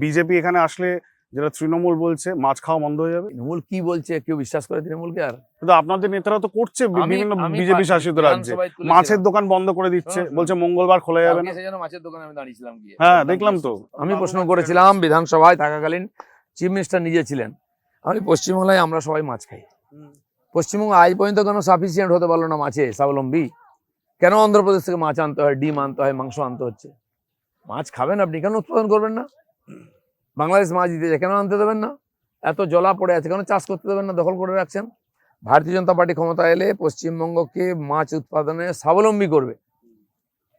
BJP এখানে আসলে যেটা তৃণমূল বলছে মাছ খাওয়া বন্ধ হয়ে যাবে, তৃণমূল কি বলছে কেউ বিশ্বাস করে তৃণমূলকে? আর কিন্তু আপনাদের নেতারা তো করছে বিভিন্ন আমি বিজেপি শাসিত রাজ্যে বিধানসভায় তুলেছিলাম। মাছের দোকান বন্ধ করে দিচ্ছে, শোনো, বলছে মঙ্গলবার খোলা যাবে না। কালকে সেজন্য মাছের দোকানে আমি দাঁড়িয়েছিলাম গিয়ে। হ্যাঁ দেখলাম তো। আমি প্রশ্ন করেছিলাম বিধানসভায় থাকাকালীন, চিফ মিনিস্টার নিজে ছিলেন, আমি পশ্চিমবাংলায় আমরা সবাই মাছ খাই, পশ্চিমবঙ্গ আজ পর্যন্ত কেন সাফিসিয়েন্ট হতে পারলো না মাছে স্বাবলম্বী? কেন অন্ধ্রপ্রদেশ থেকে মাছ আনতে হয়, ডিম আনতে হয়, মাংস আনতে হচ্ছে? মাছ খাবেন আপনি, কেন উৎপাদন করবেন না? বাংলাদেশ মাছ দিতেছে, কেন আনতে দেবেন না? এত জলা পড়ে আছে, কেন চাষ করতে দেবেন না? দখল করে রাখছেন। ভারতীয় জনতা পার্টি ক্ষমতা এলে পশ্চিমবঙ্গকে মাছ উৎপাদনে স্বাবলম্বী করবে।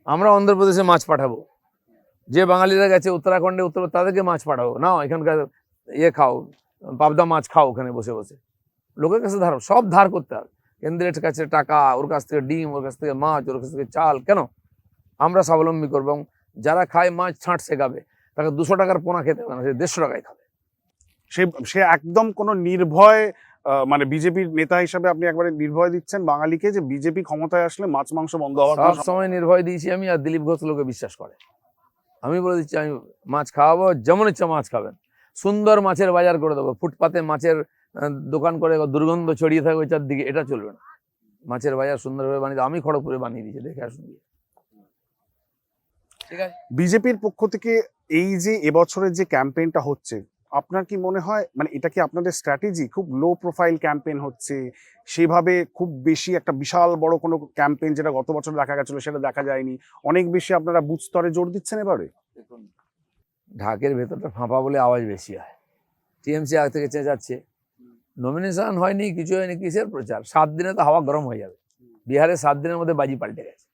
আমরা অন্ধ্রপ্রদেশে মাছ পাঠাবো, যে বাঙালিরা গেছে উত্তরাখণ্ডে তাদেরকে মাছ পাঠাবো, না এখানকার খাও, পাবদা মাছ খাও ওখানে বসে বসে। লোকের কাছে সব ধার করতে হবে, কেন্দ্রের কাছে টাকা, ওর কাছ থেকে ডিম, ওর কাছ থেকে মাছ, ওর কাছ থেকে চাল। কেন? আমরা স্বাবলম্বী করবো। এবং যারা খায় মাছ ছাঁট শেখাবে, তাকে 200 টাকার পোনা খেতে হবে না, সে 150 টাকায় খাবে। সে একদম কোনো নির্ভয় মানে বিজেপির নেতা হিসাবে আপনি একবারে নির্ভয় দিচ্ছেন বাঙালিকে যে বিজেপি ক্ষমতায় আসলে মাছ মাংস বন্ধ হওয়ার সব সময় নির্ভয় দিয়েছি আমি, আর দিলীপ ঘোষ লোকে বিশ্বাস করে। আমি বলে দিচ্ছি আমি মাছ খাওয়াবো, যেমন ইচ্ছা মাছ খাবেন, সুন্দর মাছের বাজার করে দেবো, ফুটপাতে মাছের দোকান করে দুর্গন্ধ ছড়িয়ে থাকবে চারদিকে, এটা চলবে না। মাছের বাজার সুন্দরভাবে বানিয়ে দেবো, আমি খড়গপুরে বানিয়ে দিয়েছি, দেখে আসুন। ঠিক আছে। বিজেপির পক্ষ থেকে এই যে এবছরের যে ক্যাম্পেইনটা হচ্ছে, আপনার কি মনে হয় মানে এটা কি আপনাদের স্ট্র্যাটেজি? খুব লো প্রোফাইল ক্যাম্পেইন হচ্ছে, সেভাবে খুব বেশি একটা বিশাল বড় কোনো ক্যাম্পেইন যেটা গত বছর দেখা গেছিল সেটা দেখা যায়নি, অনেক বেশি আপনারা বুথ স্তরে জোর দিচ্ছেন এবারে? দেখুন, ঢাকের ভেতরটা ফাঁপা বলে আওয়াজ বেশি হয়। টিএমসি আগ থেকে চেঁচাচ্ছে, নমিনেশন হয়নি, কিছু হয়নি, কিসের প্রচার? 7 দিনে তো হাওয়া গরম হয়ে যাবে। বিহারে 7 দিনের মধ্যে বাজি পাল্টে গেছে।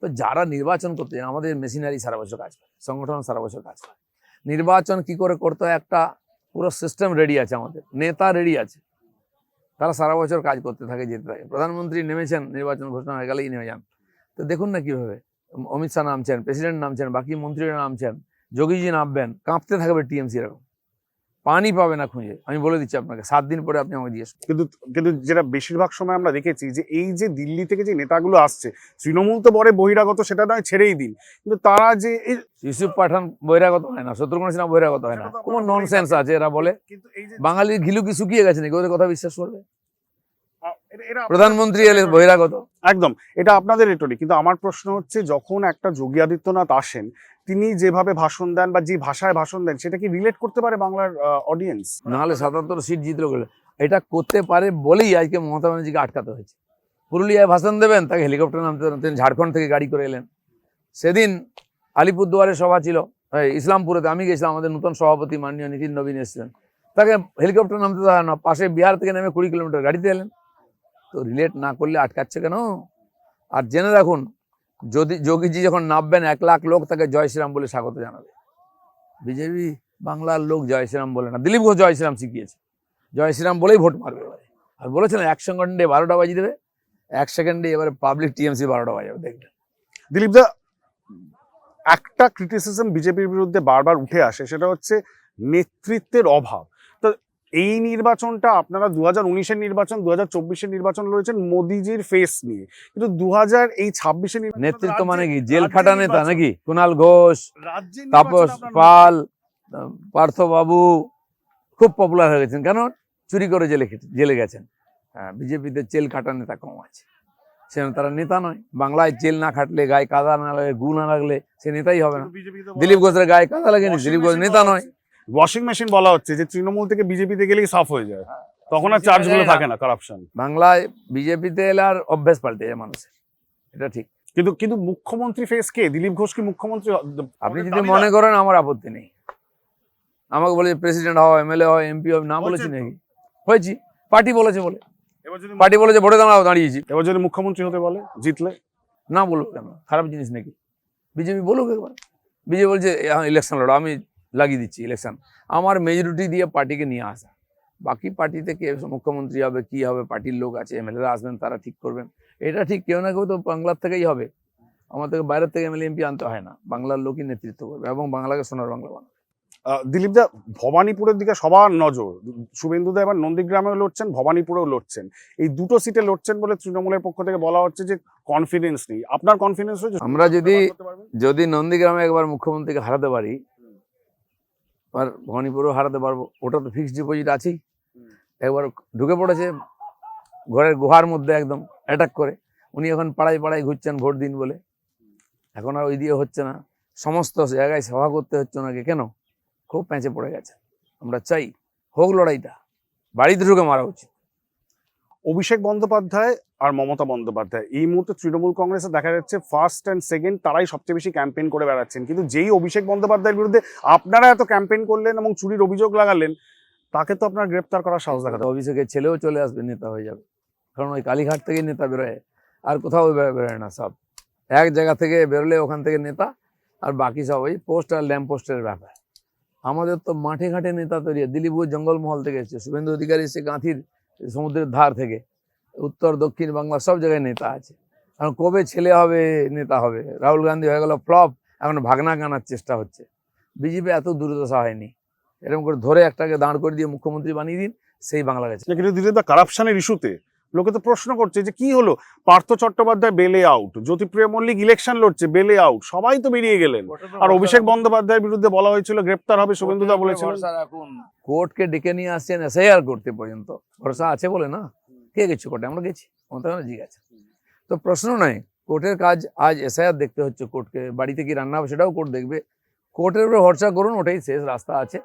তো যারা নির্বাচন করতে চান, আমাদের মেশিনারি সারা বছর কাজ করে, সংগঠন সারা বছর কাজ করে। নির্বাচন কি করে করতে হয়, একটা পুরো সিস্টেম রেডি আছে, আমাদের নেতা রেডি আছে, তারা সারা বছর কাজ করতে থাকে, যেতে থাকে। প্রধানমন্ত্রী নেমেছেন, নির্বাচন ঘোষণা হয়ে গেলেই নেমে যান। তো দেখুন না কিভাবে অমিত শাহ নামছেন, প্রেসিডেন্ট নামছেন, বাকি মন্ত্রীরা নামছেন, যোগীজি নামবেন, কাঁপতে থাকবে টিএমসি। এরকম পানি পাবে না খুঁজে, আমি বলে দিচ্ছি আপনাকে। 7 দিন পরে আপনি আমাকে জিজ্ঞেস করুন। কিন্তু যেটা বেশিরভাগ সময় আমরা দেখেছি যে এই যে দিল্লি থেকে যে নেতাগুলো আসছে, তৃণমূল তো বড় বহিরাগত, সেটা নয়, ছেড়েই দিন, কিন্তু তারা যে ইউসুফ পাঠান বহিরাগত হয় না, শত্রুঘ্ন সিনহা বহিরাগত হয় না, কোন ননসেন্স আছে এরা বলে? বাঙালির ঘিলু কি শুকিয়ে গেছে নাকি ওদের কথা বিশ্বাস করবে? প্রধানমন্ত্রী এলে বহিরাগত? একদম, এটা আপনাদের রেটরিক। কিন্তু আমার প্রশ্ন হচ্ছে, যখন একটা যোগী আদিত্যনাথ আসেন, তিনি যেভাবে ভাষণ দেন বা যে ভাষায় ভাষণ দেন, সেটা কি রিলেট করতে পারে বাংলার অডিয়েন্স? নাহলে 77 সিট জিতলো গেলে। এটা করতে পারে বলেই আজকে মমতা ব্যানার্জিকে আটকাতে হয়েছে। পুরুলিয়ায় ভাষণ দেবেন, তাকে হেলিকপ্টার নামতে তিনি ঝাড়খণ্ড থেকে গাড়ি করে এলেন। সেদিন আলিপুরদুয়ারে সভা ছিল, ইসলামপুরেতে আমি গেছিলাম, আমাদের নতুন সভাপতি মাননীয় নীতিন নবীন এসেছিলেন, তাকে হেলিকপ্টার নামতে দেওয়া না, পাশে বিহার থেকে নেমে 20 কিলোমিটার গাড়িতে এলেন। তো রিলেট না করলে আটকাচ্ছে কেন? আর জেনে রাখুন, যদি যোগীজি যখন নামবেন, 1 লাখ লোক তাকে জয় শ্রীরাম বলে স্বাগত জানাবে। বিজেপি বাংলার লোক জয় শ্রীরাম বলে না, দিলীপ ঘোষ জয় শ্রীরাম শিখিয়েছে, জয় শ্রীরাম বলেই ভোট মারবে এবারে। আর বলেছিলেন 1 সেকেন্ডে 12টা বাজিয়ে দেবে, 1 সেকেন্ডে এবারে পাবলিক টিএমসি 12টা বাজাবে, দেখবেন। দিলীপ দা, একটা ক্রিটিসিজম বিজেপির বিরুদ্ধে বারবার উঠে আসে, সেটা হচ্ছে নেতৃত্বের অভাব। তো এই নির্বাচনটা আপনারা 2019-এর নির্বাচন, 2024-এর নির্বাচন লড়েছেন মোদিজির ফেস নিয়ে, কিন্তু 2026-এর নেতৃত্ব মানে কি? জেল খাটা নেতা নাকি? কুণাল ঘোষ, তাপস পাল, পার্থবাবু খুব পপুলার হয়ে গেছেন। কেন? চুরি করে জেলে গেছেন। হ্যাঁ, বিজেপিতে জেল খাটা নেতা কম আছে, সেখানে তারা নেতা নয়। বাংলায় জেল না খাটলে, গায়ে কাদা না লাগলে, গু না লাগলে সে নেতাই হবে না। দিলীপ ঘোষের গায়ে কাদা লাগেনি, দিলীপ ঘোষ নেতা নয়। ওয়াশিং মেশিন বলা হচ্ছে যে তৃণমূল থেকে বিজেপিতে গেলেই সাফ হয়ে যায়, তখন আর চার্জগুলো থাকে না, কারাপশন। বাংলায় বিজেপিতে এলে আর অভ্যেস পাল্টে যায় মানুষের, এটা ঠিক। কিন্তু মুখ্যমন্ত্রী ফেস কে? দিলীপ ঘোষ কি মুখ্যমন্ত্রী? আপনি যদি মনে করেন, আমার আপত্তি নেই। আমাকে বলে প্রেসিডেন্ট হওয়া, এমএলএ হওয়া, এমপি হওয়া, না বলেছি নাকি? হয়েছি, পার্টি বলেছে বলে, পার্টি বলেছে ভোটে দাঁড়িয়েছি। এবার যদি মুখ্যমন্ত্রী হতে বলে, জিতলে? না বলবো কেন? খারাপ জিনিস নাকি? বিজেপি বলুক একবার। বিজেপি বলছে ইলেকশন লড়ো, আমি লাগিয়ে দিচ্ছি ইলেকশন। আমার মেজরিটি দিয়ে পার্টিকে নিয়ে আসা, বাকি পার্টিতে কে মুখ্যমন্ত্রী হবে, কি হবে, পার্টির লোক আছে, এমএলএরা আসবেন, তারা ঠিক করবেন। এটা ঠিক, কেউ না কেউ তো বাংলার থেকেই হবে। আমার থেকে বাইরের থেকে এমএলএ এমপি আনতে হয় না, বাংলার লোকই নেতৃত্ব করবে এবং বাংলাকে সোনার বাংলা বানাবে। দিলীপ দা, ভবানীপুরের দিকে সবার নজর। শুভেন্দু দা এবার নন্দীগ্রামেও লড়ছেন, ভবানীপুরেও লড়ছেন। এই দুটো সিটে লড়ছেন বলে তৃণমূলের পক্ষ থেকে বলা হচ্ছে যে কনফিডেন্স নেই। আপনার কনফিডেন্স রয়েছে? আমরা যদি নন্দীগ্রামে একবার মুখ্যমন্ত্রীকে হারাতে পারি, আর ভবানীপুরেও হারাতে পারবো, ওটা তো ফিক্সড ডিপোজিট আছেই। একবার ঢুকে পড়েছে ঘরের গুহার মধ্যে একদম অ্যাটাক করে, উনি এখন পাড়ায় পাড়ায় ঘুরছেন ভোট দিন বলে। এখন আর ওই দিয়ে হচ্ছে না, সমস্ত জায়গায় সভা করতে হচ্ছে ওনাকে। কেন? খুব প্যাঁচে পড়ে গেছে। আমরা চাই হোক লড়াইটা, বাড়িতে ঢুকে মারা উচিত। অভিষেক বন্দ্যোপাধ্যায় আর মমতা বন্দ্যোপাধ্যায় এই মুহূর্তে তৃণমূল কংগ্রেসে দেখা যাচ্ছে ফার্স্ট অ্যান্ড সেকেন্ড তারাই সবচেয়ে বেশি ক্যাম্পেইন করে বেড়াচ্ছেন, কিন্তু যেই অভিষেক বন্দ্যোপাধ্যায়ের বিরুদ্ধে আপনারা এত ক্যাম্পেইন করলেন এবং চুরির অভিযোগ লাগালেন, তাকে তো আপনার গ্রেপ্তার করার সাহস দেখাতে হবে। অভিষেকের ছেলেও চলে আসবে, নেতা হয়ে যাবে। কারণ ওই কালীঘাট থেকেই নেতা বেরোয়, আর কোথাও বেরোয় না। সব এক জায়গা থেকে বেরোলে ওখান থেকে নেতা, আর বাকি সব ওই পোস্ট আর ল্যাম্প পোস্টের ব্যাপার। আমাদের তো মাঠে ঘাটে নেতা তৈরি। দিলীপপুর জঙ্গলমহল থেকে এসছে, শুভেন্দু অধিকারী এসছে গাঁথির সমুদ্রের ধার থেকে। উত্তর দক্ষিণ বাংলা সব জায়গায় নেতা আছে। এখন কবে ছেলে হবে নেতা হবে? রাহুল গান্ধী হয়ে গেল ফ্লপ, এখন ভাগনা গানার চেষ্টা হচ্ছে। বিজেপি এত দুর্দশা হয়নি, এরকম করে ধরে একটাকে দাঁড় করে দিয়ে মুখ্যমন্ত্রী বানিয়ে দিন, সেই বাংলা গেছে। কিন্তু ধীরে ধীরে কারাপশনের ইস্যুতে লোকে তো প্রশ্ন করছে যে কি হলো, পার্থ চট্টোপাধ্যায় বেলে আউট, জ্যোতিপ্রিয় মল্লিক ইলেকশন লড়ছে বেলে আউট, সবাই তো বেরিয়ে গেলেন। আর অভিষেক বন্দ্যোপাধ্যায়ের বিরুদ্ধে বলা হয়েছিল গ্রেপ্তার হবে, শুভেন্দুদা বলেছিলেন। এখন কোর্টকে ডেকে নিয়ে আসছেন এসআইআর করতে, পর্যন্ত ভরসা আছে বলে না। কে গেছে কোর্টে? আমরা গেছি, মমতা ব্যানার্জি গেছে। তো প্রশ্ন নয়, কোর্টের কাজ আজ এসআইআর দেখতে হচ্ছে কোর্টকে। বাড়িতে কি রান্না হবে সেটাও কোর্ট দেখবে। কোর্টের উপরে ভরসা করুন, ওটাই শেষ রাস্তা আছে,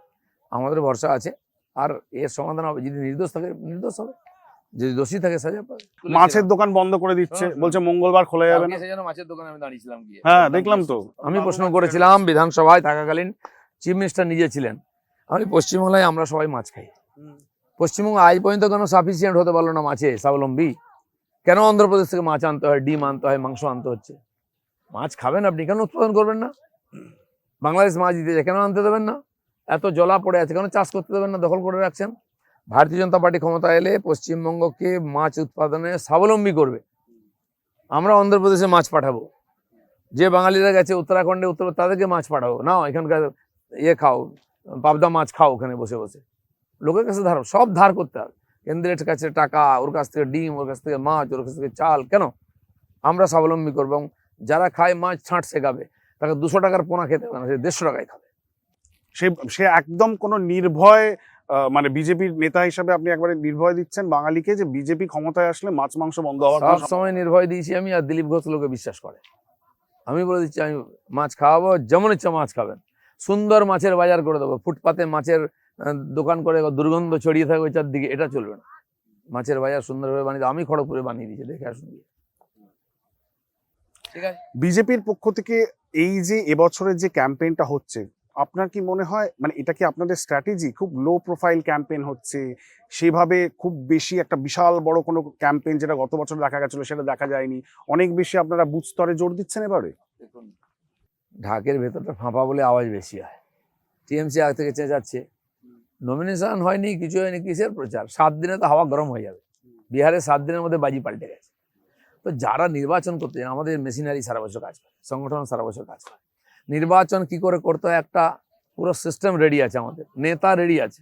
আমাদের ভরসা আছে। আর এর সমাধান হবে, যদি নির্দোষ থাকে নির্দোষ হবে, যদি দোষী থাকে সাজা পাবে। মাছের দোকান বন্ধ করে দিচ্ছে, বলছে মঙ্গলবার খোলা যাবে না। মাছের দোকানে আমি দাঁড়িয়েছিলাম গিয়ে, হ্যাঁ দেখলাম তো। আমি প্রশ্ন করেছিলাম বিধানসভায় থাকাকালীন, চিফ মিনিস্টার নিজে ছিলেন। আমি পশ্চিমবাংলায় আমরা সবাই মাছ খাই। পশ্চিমবঙ্গ আজ পর্যন্ত কেন সাফিসিয়েন্ট হতে পারলো না মাছে স্বাবলম্বী? কেন অন্ধ্রপ্রদেশ থেকে মাছ আনতে হয়, ডিম আনতে হয়, মাংস আনতে হচ্ছে? মাছ খাবেন আপনি, কেন উৎপাদন করবেন না? বাংলাদেশ মাছ দিতে যায়, কেন আনতে দেবেন না? এত জলা পড়ে আছে, কেন চাষ করতে দেবেন না? দখল করে রাখছেন। ভারতীয় জনতা পার্টি ক্ষমতা এলে পশ্চিমবঙ্গকে মাছ উৎপাদনে স্বাবলম্বী করবে। আমরা অন্ধ্রপ্রদেশে মাছ পাঠাবো, যে বাঙালিরা গেছে উত্তরাখণ্ডে তাদেরকে মাছ পাঠাবো। না এখানকার খাও, পাবদা মাছ খাও ওখানে বসে বসে। লোকের কাছে সব ধার করতে হবে। কেন্দ্রের কাছে টাকা, ওর কাছ থেকে ডিম, ওর কাছ থেকে মাছ, ওর কাছ থেকে চাল। কেন? আমরা স্বাবলম্বী করবো। এবং যারা খায় মাছ ছাঁট শেখাবে, তাকে 200 টাকার পোনা খেতে হবে না, সে 150 টাকায় খাবে। সে একদম কোনো নির্ভয়, মানে বিজেপির নেতা হিসাবে আপনি একবারে নির্ভয় দিচ্ছেন বাঙালিকে যে বিজেপি ক্ষমতায় আসলে মাছ মাংস বন্ধ হওয়ার সব সময় নির্ভয় দিয়েছি আমি। আর দিলীপ ঘোষ লোকে বিশ্বাস করে। আমি বলে দিচ্ছি আমি মাছ খাওয়াবো, যেমন ইচ্ছা মাছ খাবেন। সুন্দর মাছের বাজার করে দেবো, ফুটপাতে মাছের দোকান করে দুর্গন্ধ ছড়িয়ে থাকবে চারদিকে, এটা চলবে না। মাছের বাজার সুন্দরভাবে বানিয়ে আমি খড়গপুরে বানিয়ে দিয়েছি, দেখে আসুন। ঠিক আছে। বিজেপির পক্ষ থেকে এই যে এবছরের যে ক্যাম্পেইনটা হচ্ছে, আপনার কি মনে হয় মানে এটা কি আপনাদের স্ট্র্যাটেজি? খুব লো প্রোফাইল ক্যাম্পেইন হচ্ছে, সেভাবে খুব বেশি একটা বিশাল বড় কোনো ক্যাম্পেইন যেটা গত বছর দেখা গেছিল সেটা দেখা যায়নি, অনেক বেশি আপনারা বুথ স্তরে জোর দিচ্ছেন এবারে? দেখুন, ঢাকের ভেতরটা ফাঁপা বলে আওয়াজ বেশি হয়। টিএমসি আগে থেকে চেঁচাচ্ছে, নমিনেশন হয়নি, কিছু হয়নি, কিসের প্রচার? 7 দিনে তো হাওয়া গরম হয়ে যাবে। বিহারে 7 দিনের মধ্যে বাজি পাল্টে গেছে। তো যারা নির্বাচন করতে চান, আমাদের মেশিনারি সারা বছর কাজ করে, সংগঠন সারা বছর কাজ করে। নির্বাচন কি করে করতে হয়, একটা পুরো সিস্টেম রেডি আছে, আমাদের নেতা রেডি আছে,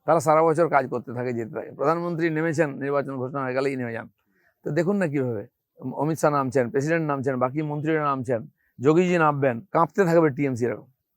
তারা সারা বছর কাজ করতে থাকে, যেতে থাকে। প্রধানমন্ত্রী নেমেছেন, নির্বাচন ঘোষণা হয়ে গেলেই নেমে যান। তো দেখুন না কিভাবে অমিত শাহ নামছেন, প্রেসিডেন্ট নামছেন, বাকি মন্ত্রীরা নামছেন, যোগীজি নামবেন, কাঁপতে থাকবে টিএমসি। এরকম